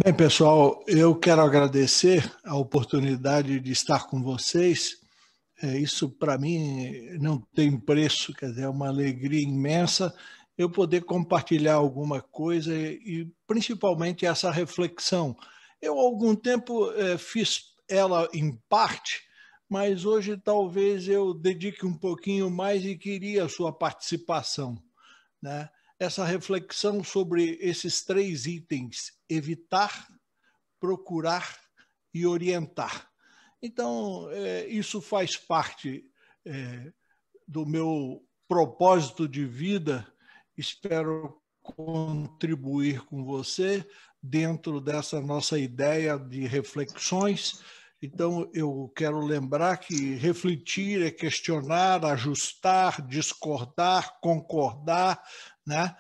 Bem, pessoal, eu quero agradecer a oportunidade de estar com vocês. Isso, para mim, não tem preço, quer dizer, é uma alegria imensa eu poder compartilhar alguma coisa e principalmente essa reflexão. Eu, há algum tempo, fiz ela em parte, mas hoje talvez eu dedique um pouquinho mais e queria a sua participação, né? Essa reflexão sobre esses três itens: evitar, procurar e orientar. Então, isso faz parte do meu propósito de vida. Espero contribuir com você dentro dessa nossa ideia de reflexões. Então, eu quero lembrar que refletir é questionar, ajustar, discordar, concordar, né?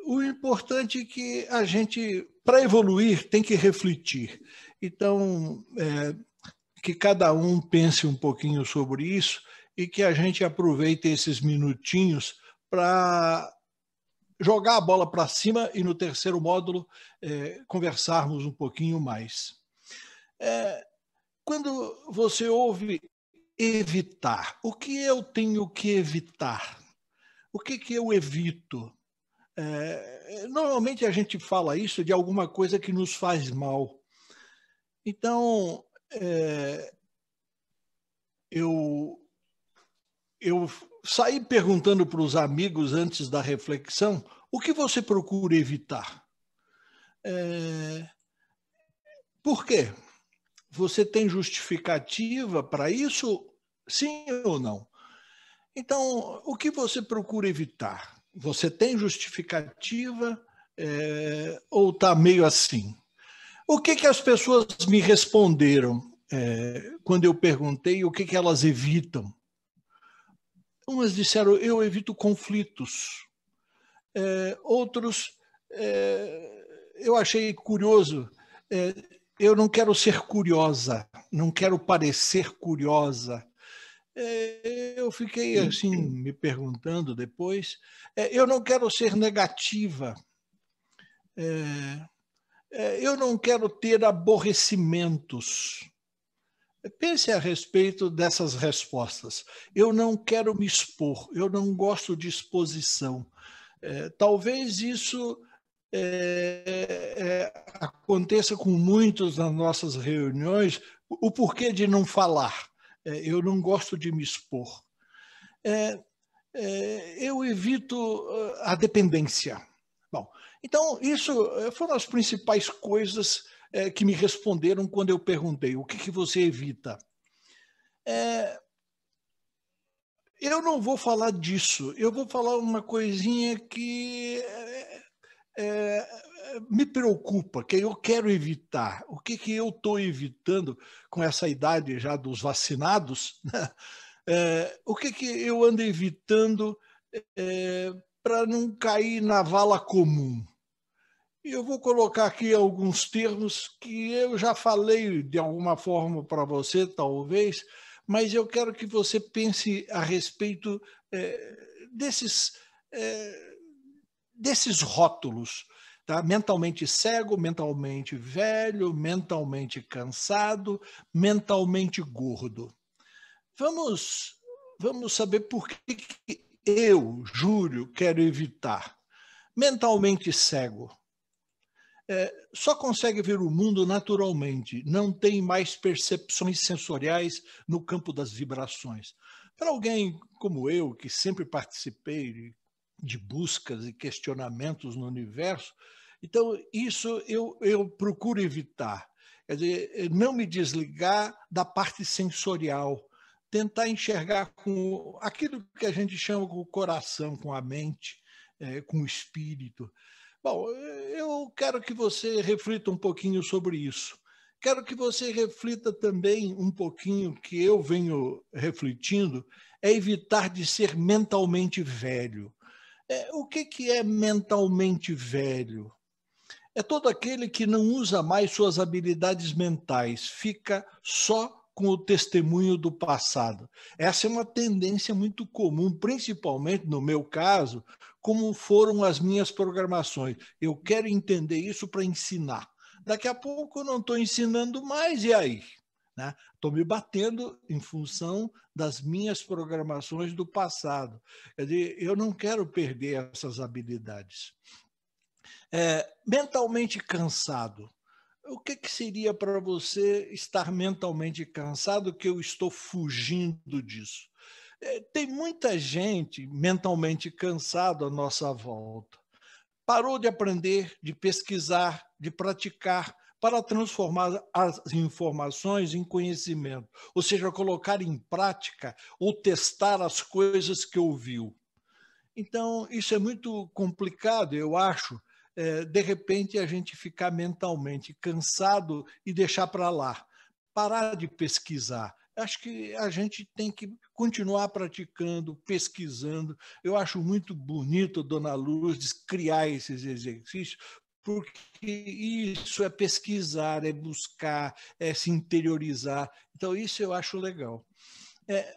O importante é que a gente, para evoluir, tem que refletir. Então, que cada um pense um pouquinho sobre isso e que a gente aproveite esses minutinhos para jogar a bola para cima e no terceiro módulo conversarmos um pouquinho mais. Quando você ouve evitar, o que eu tenho que evitar? O que eu evito? Normalmente a gente fala isso de alguma coisa que nos faz mal. Então, eu saí perguntando para os amigos antes da reflexão: o que você procura evitar? Por quê? Você tem justificativa para isso? Sim ou não? Então, o que você procura evitar? Você tem justificativa ou está meio assim? O que as pessoas me responderam quando eu perguntei o que elas evitam? Umas disseram: eu evito conflitos. Outros, eu achei curioso, eu não quero ser curiosa, não quero parecer curiosa. Eu fiquei assim me perguntando depois, eu não quero ser negativa, eu não quero ter aborrecimentos. Pense a respeito dessas respostas. Eu não quero me expor, eu não gosto de exposição. Talvez isso aconteça com muitos nas nossas reuniões, o porquê de não falar. Eu não gosto de me expor. Eu evito a dependência. Bom, então, isso foram as principais coisas que me responderam quando eu perguntei: o que você evita? Eu não vou falar disso, eu vou falar uma coisinha que me preocupa, que eu quero evitar. O que eu estou evitando com essa idade já dos vacinados? O que eu ando evitando para não cair na vala comum? E eu vou colocar aqui alguns termos que eu já falei de alguma forma para você, talvez, mas eu quero que você pense a respeito desses, desses rótulos. Tá? Mentalmente cego, mentalmente velho, mentalmente cansado, mentalmente gordo. Vamos saber por que eu, Júlio, quero evitar. Mentalmente cego. Só consegue ver o mundo naturalmente, não tem mais percepções sensoriais no campo das vibrações. Para alguém como eu, que sempre participei de buscas e questionamentos no universo, então isso eu procuro evitar. Quer dizer, não me desligar da parte sensorial, tentar enxergar com aquilo que a gente chama com o coração, com a mente, com o espírito. Bom, eu quero que você reflita um pouquinho sobre isso. Quero que você reflita também um pouquinho, que eu venho refletindo, é evitar de ser mentalmente velho. O que é mentalmente velho? É todo aquele que não usa mais suas habilidades mentais, fica só com o testemunho do passado. Essa é uma tendência muito comum, principalmente no meu caso, como foram as minhas programações. Eu quero entender isso para ensinar. daqui a pouco eu não estou ensinando mais, e aí? Estou me batendo em função das minhas programações do passado. Quer dizer, eu não quero perder essas habilidades. Mentalmente cansado. O que seria para você estar mentalmente cansado que eu estou fugindo disso? Tem muita gente mentalmente cansada à nossa volta. Parou de aprender, de pesquisar, de praticar, para transformar as informações em conhecimento, ou seja, colocar em prática ou testar as coisas que ouviu. Então, isso é muito complicado, eu acho, de repente a gente ficar mentalmente cansado e deixar para lá, parar de pesquisar. Acho que a gente tem que continuar praticando, pesquisando. Eu acho muito bonito, dona Lourdes, criar esses exercícios, porque isso é pesquisar, é buscar, é se interiorizar. Então, isso eu acho legal.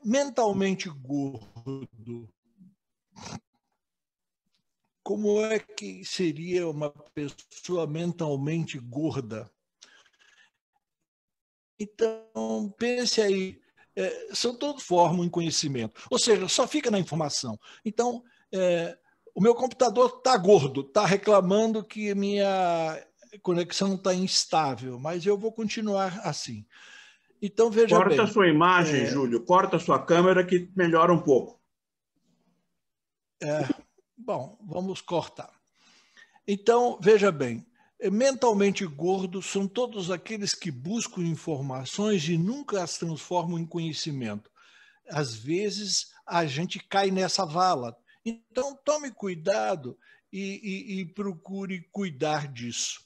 Mentalmente gordo. Como é que seria uma pessoa mentalmente gorda? Então, pense aí, são todos formam em conhecimento, ou seja, só fica na informação. Então, o meu computador está gordo, está reclamando que minha conexão está instável, mas eu vou continuar assim. Então, veja bem. Corta a sua imagem, Júlio, corta a sua câmera que melhora um pouco. Bom, vamos cortar. Então, veja bem, mentalmente gordos são todos aqueles que buscam informações e nunca as transformam em conhecimento. Às vezes, a gente cai nessa vala. Então, tome cuidado e procure cuidar disso.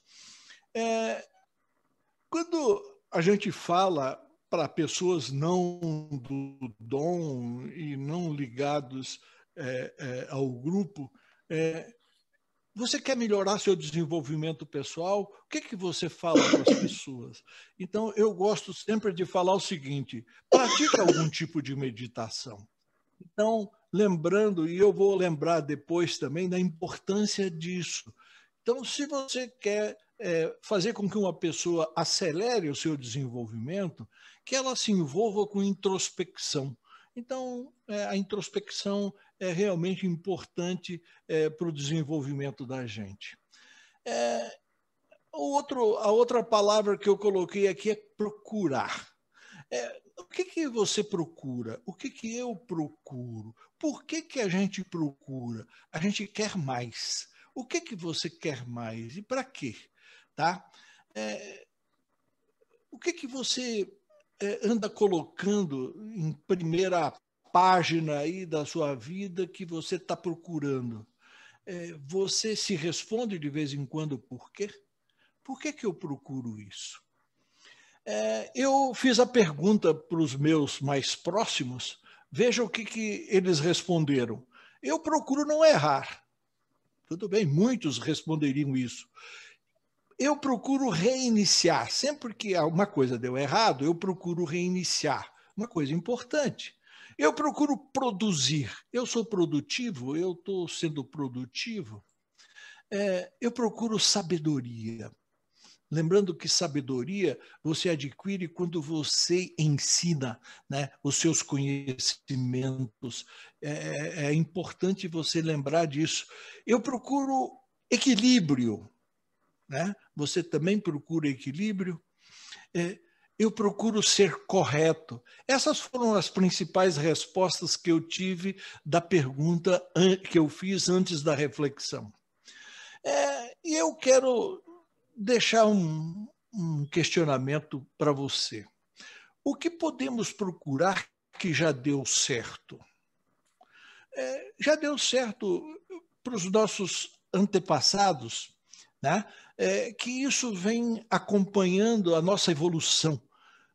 Quando a gente fala para pessoas não do dom e não ligados ao grupo, você quer melhorar seu desenvolvimento pessoal? O que você fala para as pessoas? Então, eu gosto sempre de falar o seguinte: pratique algum tipo de meditação. Então, lembrando, e eu vou lembrar depois também da importância disso. Então, se você quer fazer com que uma pessoa acelere o seu desenvolvimento, que ela se envolva com introspecção. Então, a introspecção é realmente importante para o desenvolvimento da gente. A outra palavra que eu coloquei aqui é procurar. O que você procura? O que eu procuro? Por que a gente procura? A gente quer mais. O que você quer mais? E para quê? Tá? O que você anda colocando em primeira página aí da sua vida que você está procurando? Você se responde de vez em quando por quê? Por que eu procuro isso? Eu fiz a pergunta para os meus mais próximos, veja o que eles responderam. Eu procuro não errar. Tudo bem, muitos responderiam isso. Eu procuro reiniciar. Sempre que alguma coisa deu errado, eu procuro reiniciar. Uma coisa importante. Eu procuro produzir. Eu sou produtivo, eu estou sendo produtivo. Eu procuro sabedoria. Lembrando que sabedoria você adquire quando você ensina, né, os seus conhecimentos. É importante você lembrar disso. Eu procuro equilíbrio. Né? Você também procura equilíbrio? Eu procuro ser correto. Essas foram as principais respostas que eu tive da pergunta que eu fiz antes da reflexão. E eu quero deixar um questionamento para você. O que podemos procurar que já deu certo? Já deu certo para os nossos antepassados, né? Que isso vem acompanhando a nossa evolução.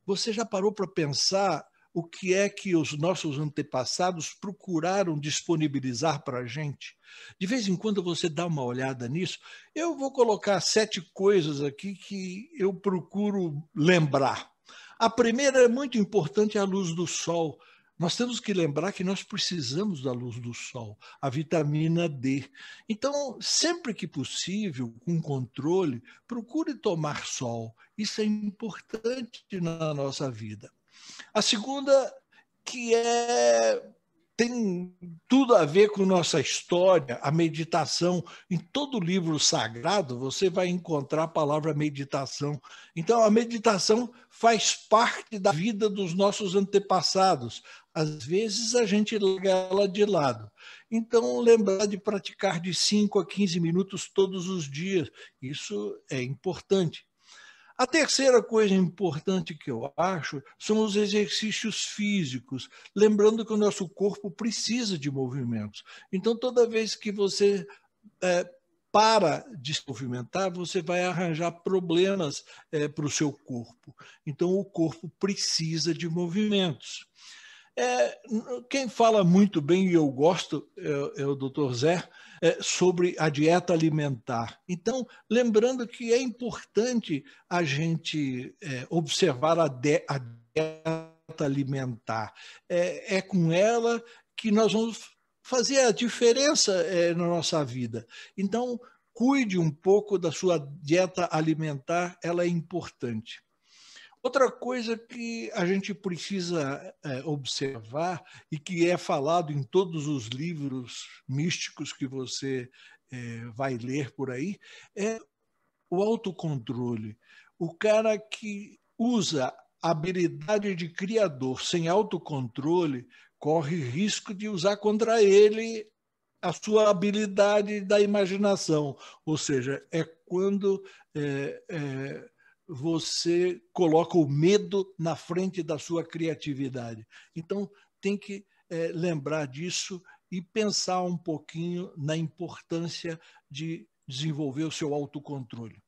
Você já parou para pensar o que é que os nossos antepassados procuraram disponibilizar para a gente? De vez em quando você dá uma olhada nisso. Eu vou colocar 7 coisas aqui que eu procuro lembrar. A primeira é muito importante, é a luz do sol. Nós temos que lembrar que nós precisamos da luz do sol, a vitamina D. Então, sempre que possível, com controle, procure tomar sol. Isso é importante na nossa vida. A segunda, que tem tudo a ver com nossa história, a meditação. Em todo livro sagrado, você vai encontrar a palavra meditação. Então, a meditação faz parte da vida dos nossos antepassados. Às vezes, a gente larga ela de lado. Então, lembrar de praticar de 5 a 15 minutos todos os dias. Isso é importante. A terceira coisa importante que eu acho são os exercícios físicos, lembrando que o nosso corpo precisa de movimentos. Então, toda vez que você para de se movimentar, você vai arranjar problemas para o seu corpo. Então, o corpo precisa de movimentos. Quem fala muito bem, e eu gosto, é o Dr. Zé, sobre a dieta alimentar. Então, lembrando que é importante a gente observar a dieta alimentar. É com ela que nós vamos fazer a diferença na nossa vida. Então, cuide um pouco da sua dieta alimentar, ela é importante. Outra coisa que a gente precisa observar e que é falado em todos os livros místicos que você vai ler por aí é o autocontrole. O cara que usa a habilidade de criador sem autocontrole corre risco de usar contra ele a sua habilidade da imaginação. Ou seja, é quando você coloca o medo na frente da sua criatividade. Então, tem que lembrar disso e pensar um pouquinho na importância de desenvolver o seu autocontrole.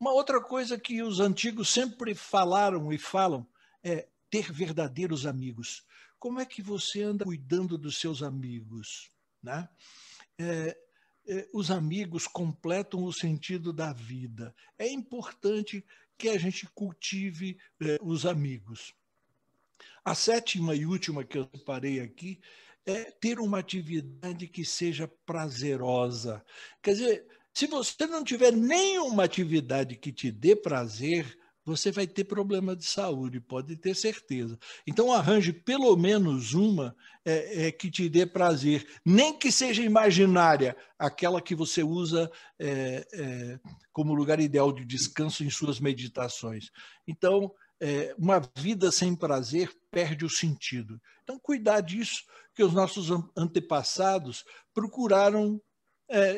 Uma outra coisa que os antigos sempre falaram e falam é ter verdadeiros amigos. Como é que você anda cuidando dos seus amigos, né? Os amigos completam o sentido da vida. É importante que a gente cultive os amigos. A sétima e última que eu separei aqui é ter uma atividade que seja prazerosa. Quer dizer, se você não tiver nenhuma atividade que te dê prazer, você vai ter problema de saúde, pode ter certeza. Então, arranje pelo menos uma que te dê prazer, nem que seja imaginária, aquela que você usa como lugar ideal de descanso em suas meditações. Então, uma vida sem prazer perde o sentido. Então, cuidar disso, que os nossos antepassados procuraram,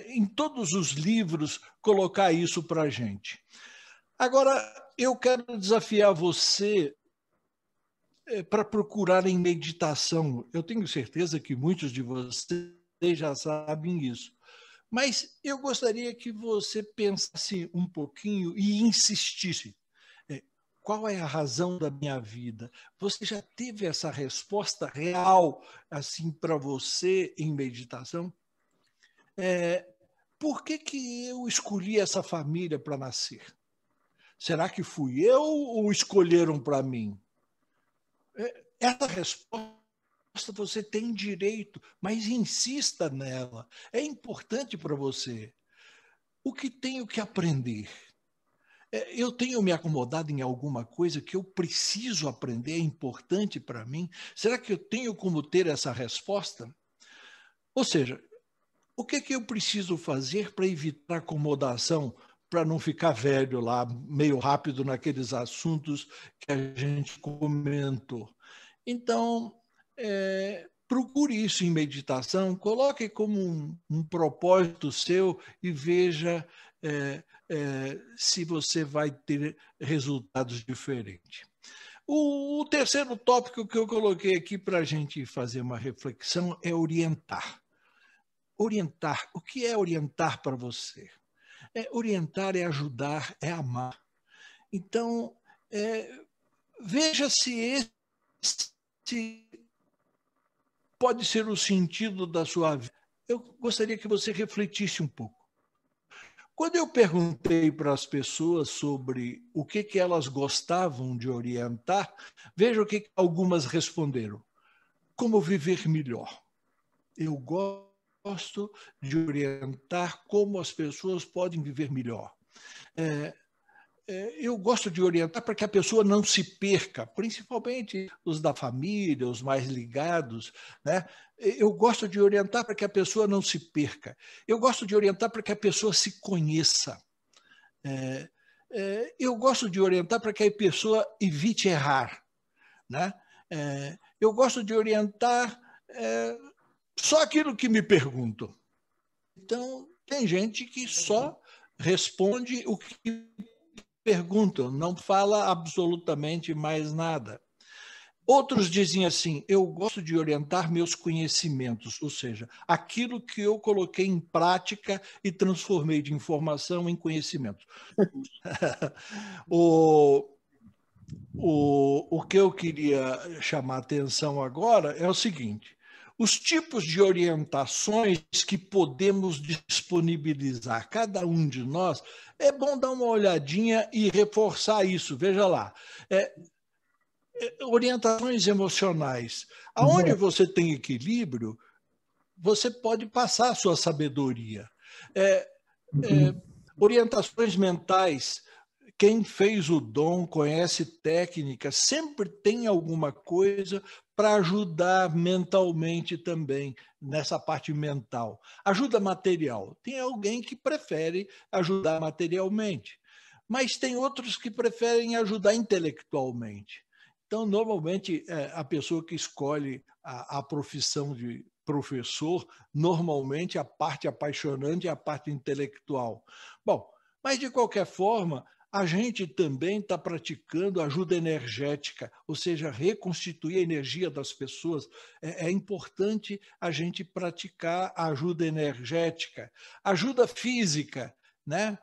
em todos os livros, colocar isso para a gente. Agora, eu quero desafiar você para procurar em meditação. Eu tenho certeza que muitos de vocês já sabem isso. Mas eu gostaria que você pensasse um pouquinho e insistisse. Qual é a razão da minha vida? Você já teve essa resposta real assim para você em meditação? Por que eu escolhi essa família para nascer? Será que fui eu ou escolheram para mim? Essa resposta você tem direito, mas insista nela. É importante para você. O que tenho que aprender? Eu tenho me acomodado em alguma coisa que eu preciso aprender, é importante para mim? Será que eu tenho como ter essa resposta? Ou seja, o que eu preciso fazer para evitar acomodação, para não ficar velho lá, meio rápido naqueles assuntos que a gente comentou? Então, procure isso em meditação, coloque como um propósito seu e veja se você vai ter resultados diferentes. O terceiro tópico que eu coloquei aqui para a gente fazer uma reflexão é orientar. Orientar. O que é orientar para você? Orientar é ajudar, é amar. Então, veja se esse pode ser o sentido da sua vida. Eu gostaria que você refletisse um pouco. Quando eu perguntei para as pessoas sobre o que elas gostavam de orientar, veja o que algumas responderam. como viver melhor. Eu gosto de orientar como as pessoas podem viver melhor. Eu gosto de orientar para que a pessoa não se perca, principalmente os da família, os mais ligados, né? Eu gosto de orientar para que a pessoa não se perca. Eu gosto de orientar para que a pessoa se conheça. Eu gosto de orientar para que a pessoa evite errar, né? Eu gosto de orientar só aquilo que me perguntam. Então, tem gente que só responde o que perguntam, não fala absolutamente mais nada. Outros dizem assim, eu gosto de orientar meus conhecimentos, ou seja, aquilo que eu coloquei em prática e transformei de informação em conhecimento. O que eu queria chamar a atenção agora é o seguinte, os tipos de orientações que podemos disponibilizar, cada um de nós, é bom dar uma olhadinha e reforçar isso. Veja lá, orientações emocionais. Aonde você tem equilíbrio, você pode passar a sua sabedoria. Orientações mentais. Quem fez o dom, conhece técnica, sempre tem alguma coisa para ajudar mentalmente também, nessa parte mental. Ajuda material. Tem alguém que prefere ajudar materialmente, mas tem outros que preferem ajudar intelectualmente. Então, normalmente, a pessoa que escolhe a profissão de professor, normalmente a parte apaixonante é a parte intelectual. Bom, mas de qualquer forma, a gente também está praticando ajuda energética, ou seja, reconstituir a energia das pessoas. É importante a gente praticar a ajuda energética. Ajuda física, né?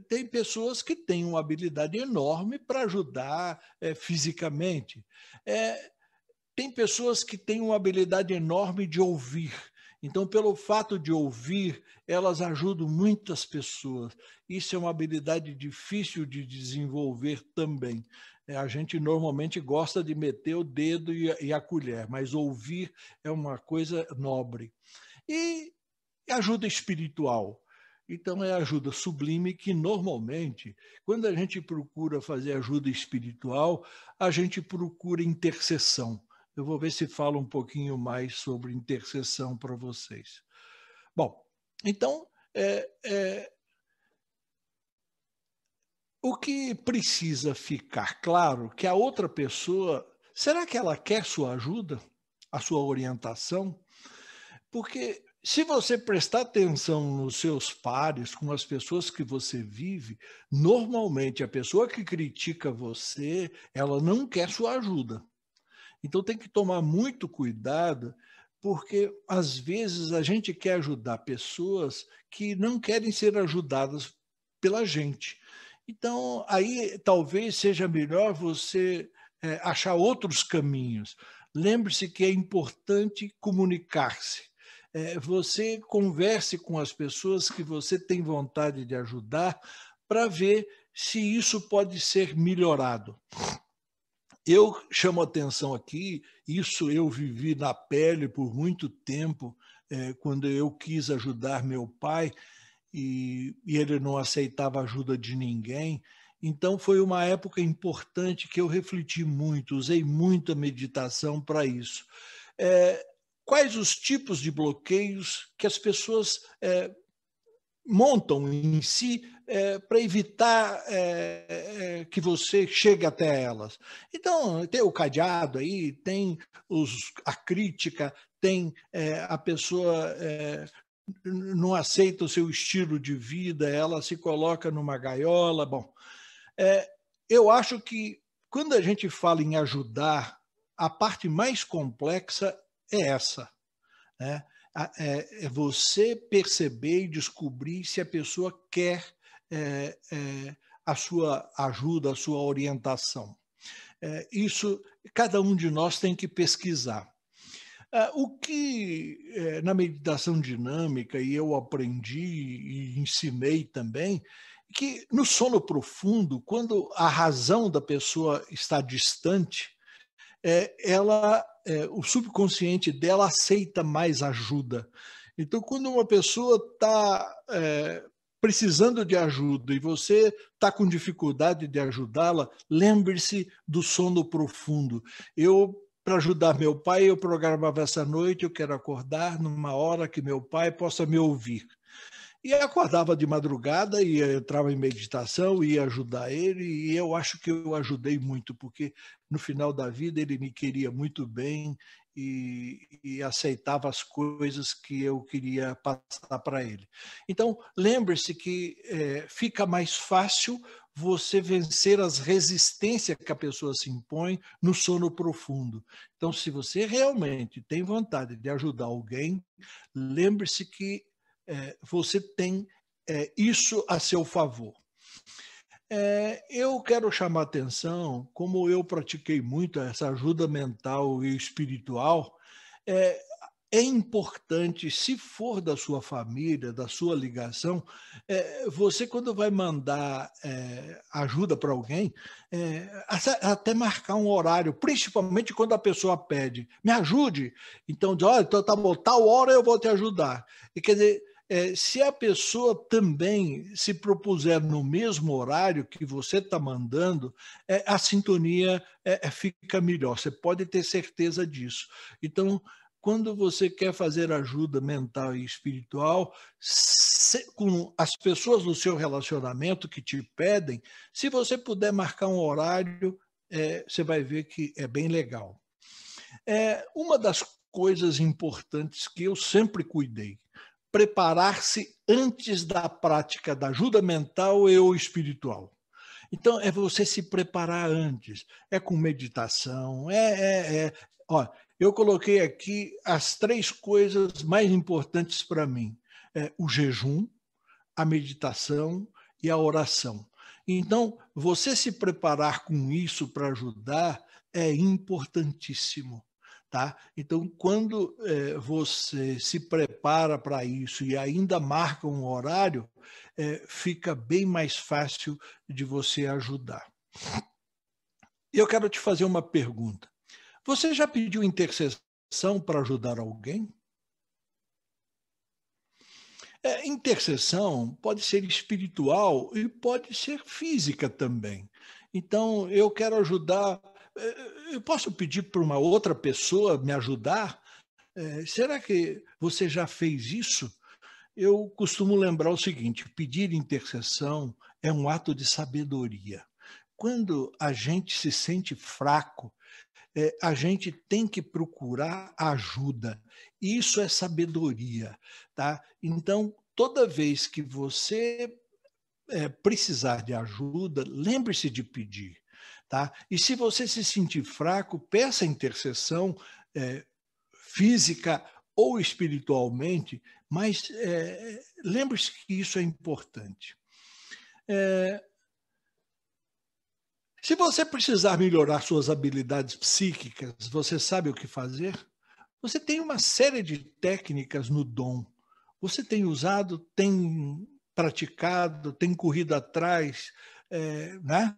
Tem pessoas que têm uma habilidade enorme para ajudar fisicamente. Tem pessoas que têm uma habilidade enorme de ouvir. Então, pelo fato de ouvir, elas ajudam muitas pessoas. Isso é uma habilidade difícil de desenvolver também. A gente normalmente gosta de meter o dedo e a colher, mas ouvir é uma coisa nobre. E ajuda espiritual. Então, é ajuda sublime que, normalmente, quando a gente procura fazer ajuda espiritual, a gente procura intercessão. Eu vou ver se falo um pouquinho mais sobre intercessão para vocês. Bom, então, o que precisa ficar claro que a outra pessoa, será que ela quer sua ajuda, a sua orientação? Porque se você prestar atenção nos seus pares, com as pessoas que você vive, normalmente a pessoa que critica você, ela não quer sua ajuda. Então tem que tomar muito cuidado, porque às vezes a gente quer ajudar pessoas que não querem ser ajudadas pela gente. Então aí talvez seja melhor você achar outros caminhos. Lembre-se que é importante comunicar-se. Você converse com as pessoas que você tem vontade de ajudar para ver se isso pode ser melhorado. Eu chamo atenção aqui, isso eu vivi na pele por muito tempo, quando eu quis ajudar meu pai e ele não aceitava ajuda de ninguém. Então foi uma época importante que eu refleti muito, usei muita meditação para isso. Quais os tipos de bloqueios que as pessoas montam em si para evitar que você chegue até elas. Então, tem o cadeado aí, tem a crítica, tem a pessoa não aceita o seu estilo de vida, ela se coloca numa gaiola. Bom, eu acho que quando a gente fala em ajudar, a parte mais complexa é essa, né? É você perceber e descobrir se a pessoa quer a sua ajuda, a sua orientação. Isso cada um de nós tem que pesquisar. O que na meditação dinâmica, e eu aprendi e ensinei também, que no sono profundo, quando a razão da pessoa está distante, ela o subconsciente dela aceita mais ajuda. Então, quando uma pessoa está precisando de ajuda e você está com dificuldade de ajudá-la, lembre-se do sono profundo. Para ajudar meu pai, eu programava essa noite, eu quero acordar numa hora que meu pai possa me ouvir. E acordava de madrugada, entrava em meditação, ia ajudar ele, e eu acho que eu ajudei muito, porque no final da vida ele me queria muito bem e aceitava as coisas que eu queria passar para ele. Então, lembre-se que fica mais fácil você vencer as resistências que a pessoa se impõe no sono profundo. Então, se você realmente tem vontade de ajudar alguém, lembre-se que você tem isso a seu favor. Eu quero chamar a atenção, como eu pratiquei muito essa ajuda mental e espiritual, é importante, se for da sua família, da sua ligação, você quando vai mandar ajuda para alguém, até marcar um horário, principalmente quando a pessoa pede, me ajude. Então, diz, olha, então, tá bom, tal hora eu vou te ajudar. E quer dizer, se a pessoa também se propuser no mesmo horário que você está mandando, a sintonia fica melhor, você pode ter certeza disso. Então, quando você quer fazer ajuda mental e espiritual, com as pessoas do seu relacionamento que te pedem, se você puder marcar um horário, você vai ver que é bem legal. Uma das coisas importantes que eu sempre cuidei, preparar-se antes da prática da ajuda mental e ou espiritual. Então, é você se preparar antes. É com meditação, Ó, eu coloquei aqui as 3 coisas mais importantes para mim. O jejum, a meditação e a oração. Então, você se preparar com isso para ajudar é importantíssimo. Tá? Então, quando você se prepara para isso e ainda marca um horário, fica bem mais fácil de você ajudar. Eu quero te fazer uma pergunta. Você já pediu intercessão para ajudar alguém? Intercessão pode ser espiritual e pode ser física também. Então, eu quero ajudar. Eu posso pedir para uma outra pessoa me ajudar? Será que você já fez isso? Eu costumo lembrar o seguinte: pedir intercessão é um ato de sabedoria. Quando a gente se sente fraco, a gente tem que procurar ajuda. Isso é sabedoria, tá? Então, toda vez que você precisar de ajuda, lembre-se de pedir, tá? E se você se sentir fraco, peça intercessão física ou espiritualmente, mas lembre-se que isso é importante. Se você precisar melhorar suas habilidades psíquicas, você sabe o que fazer? Você tem uma série de técnicas no dom. Você tem usado, tem praticado, tem corrido atrás, né?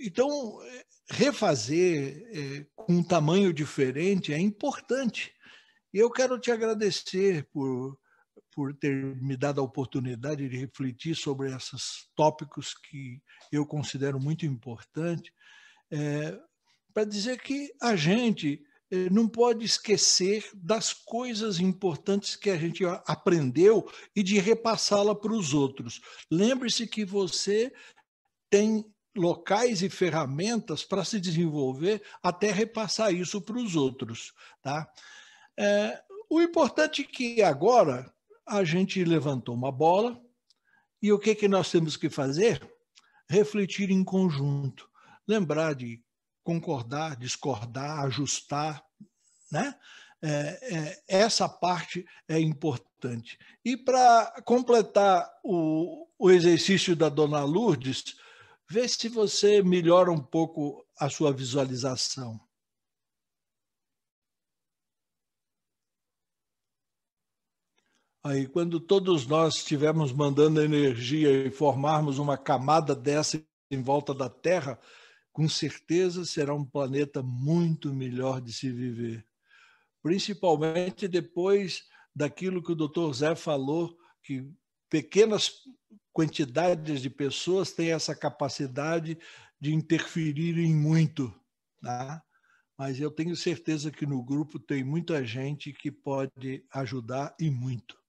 Então, refazer com um tamanho diferente é importante. E eu quero te agradecer por ter me dado a oportunidade de refletir sobre esses tópicos que eu considero muito importantes, para dizer que a gente não pode esquecer das coisas importantes que a gente aprendeu e de repassá-la para os outros. Lembre-se que você tem locais e ferramentas para se desenvolver até repassar isso para os outros, tá? O importante é que agora a gente levantou uma bola e o que nós temos que fazer? Refletir em conjunto, lembrar de concordar, discordar, ajustar, né? Essa parte é importante. E para completar o exercício da Dona Lourdes, vê se você melhora um pouco a sua visualização. Aí, quando todos nós estivermos mandando energia e formarmos uma camada dessa em volta da Terra, com certeza será um planeta muito melhor de se viver. Principalmente depois daquilo que o Dr. Zé falou, que pequenas quantidades de pessoas têm essa capacidade de interferir em muito, tá? Mas eu tenho certeza que no grupo tem muita gente que pode ajudar e muito.